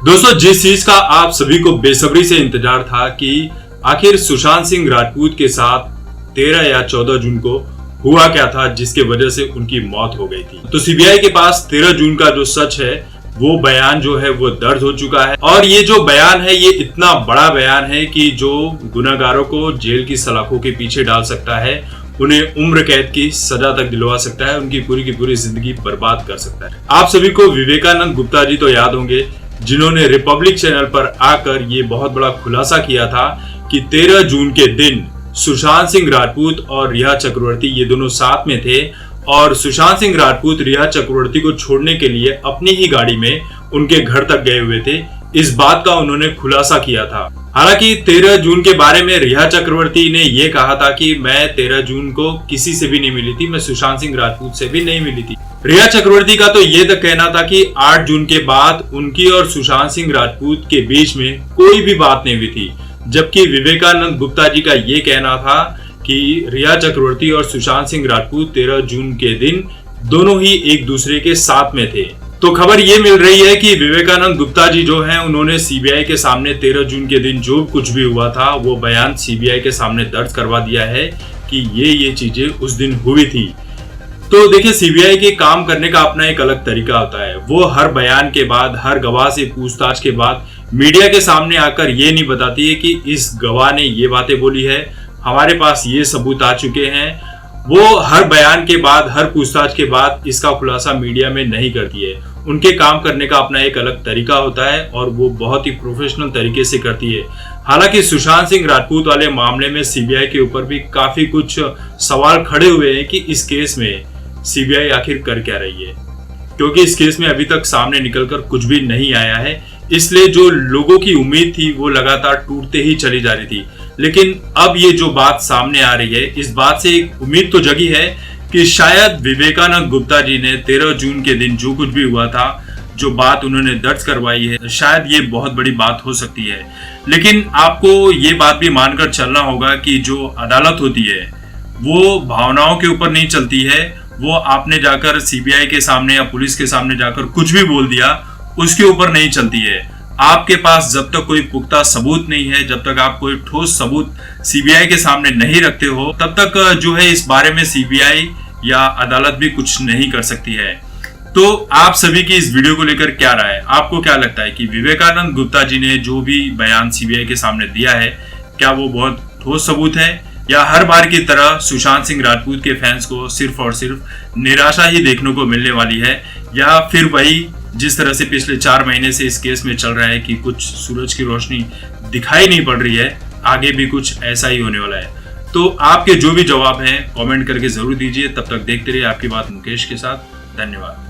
दोस्तों, जिस चीज का आप सभी को बेसब्री से इंतजार था कि आखिर सुशांत सिंह राजपूत के साथ 13 या 14 जून को हुआ क्या था जिसके वजह से उनकी मौत हो गई थी। तो सीबीआई के पास 13 जून का जो सच है वो बयान जो है वो दर्ज हो चुका है और ये जो बयान है ये इतना बड़ा बयान है कि जो गुनहगारों को जेल की सलाखों के पीछे डाल सकता है, उन्हें उम्र कैद की सजा तक दिलवा सकता है, उनकी पूरी की पूरी जिंदगी बर्बाद कर सकता है। आप सभी को विवेकानंद गुप्ता जी तो याद होंगे, जिन्होंने रिपब्लिक चैनल पर आकर ये बहुत बड़ा खुलासा किया था कि 13 जून के दिन सुशांत सिंह राजपूत और रिया चक्रवर्ती ये दोनों साथ में थे और सुशांत सिंह राजपूत रिया चक्रवर्ती को छोड़ने के लिए अपनी ही गाड़ी में उनके घर तक गए हुए थे। इस बात का उन्होंने खुलासा किया था। हालांकि 13 जून के बारे में रिया चक्रवर्ती ने यह कहा था कि मैं 13 जून को किसी से भी नहीं मिली थी, मैं सुशांत सिंह राजपूत से भी नहीं मिली थी। रिया चक्रवर्ती का तो ये तक कहना था कि 8 जून के बाद उनकी और सुशांत सिंह राजपूत के बीच में कोई भी बात नहीं हुई थी, जबकि विवेकानंद गुप्ता जी का ये कहना था कि रिया चक्रवर्ती और सुशांत सिंह राजपूत 13 जून के दिन दोनों ही एक दूसरे के साथ में थे। तो खबर ये मिल रही है कि विवेकानंद गुप्ता जी जो हैं उन्होंने सीबीआई के सामने 13 जून के दिन जो कुछ भी हुआ था वो बयान सीबीआई के सामने दर्ज करवा दिया है कि ये चीजें उस दिन हुई थी। तो देखिए, सीबीआई के काम करने का अपना एक अलग तरीका होता है। वो हर बयान के बाद, हर गवाह से पूछताछ के बाद मीडिया के सामने आकर ये नहीं बताती है कि इस गवाह ने ये बातें बोली है, हमारे पास ये सबूत आ चुके हैं। वो हर बयान के बाद, हर पूछताछ के बाद इसका खुलासा मीडिया में नहीं करती है। उनके काम करने का अपना एक अलग तरीका होता है और वो बहुत ही प्रोफेशनल तरीके से करती है। हालांकि सुशांत सिंह राजपूत वाले मामले में सीबीआई के ऊपर भी काफी कुछ सवाल खड़े हुए हैं कि इस केस में सीबीआई आखिर कर क्या रही है, क्योंकि इस केस में अभी तक सामने निकलकर कुछ भी नहीं आया है। इसलिए जो लोगों की उम्मीद थी वो लगातार टूटते ही चली जा रही थी। लेकिन अब ये जो बात सामने आ रही है, इस बात से एक उम्मीद तो जगी है कि शायद विवेकानंद गुप्ता जी ने 13 जून के दिन जो कुछ भी हुआ था, जो बात उन्होंने दर्ज करवाई है, शायद ये बहुत बड़ी बात हो सकती है। लेकिन आपको ये बात भी मानकर चलना होगा कि जो अदालत होती है वो भावनाओं के ऊपर नहीं चलती है। वो आपने जाकर सीबीआई के सामने या पुलिस के सामने जाकर कुछ भी बोल दिया, उसके ऊपर नहीं चलती है। आपके पास जब तक कोई पुख्ता सबूत नहीं है, जब तक आप कोई ठोस सबूत सीबीआई के सामने नहीं रखते हो, तब तक जो है इस बारे में सीबीआई या अदालत भी कुछ नहीं कर सकती है। तो आप सभी की इस वीडियो को लेकर क्या राय है? आपको क्या लगता है कि विवेकानंद गुप्ता जी ने जो भी बयान सीबीआई के सामने दिया है, क्या वो बहुत ठोस सबूत है, या हर बार की तरह सुशांत सिंह राजपूत के फैंस को सिर्फ और सिर्फ निराशा ही देखने को मिलने वाली है, या फिर वही जिस तरह से पिछले 4 महीने से इस केस में चल रहा है कि कुछ सूरज की रोशनी दिखाई नहीं पड़ रही है, आगे भी कुछ ऐसा ही होने वाला है? तो आपके जो भी जवाब हैं कमेंट करके जरूर दीजिए। तब तक देखते रहिए आपकी बात मुकेश के साथ। धन्यवाद।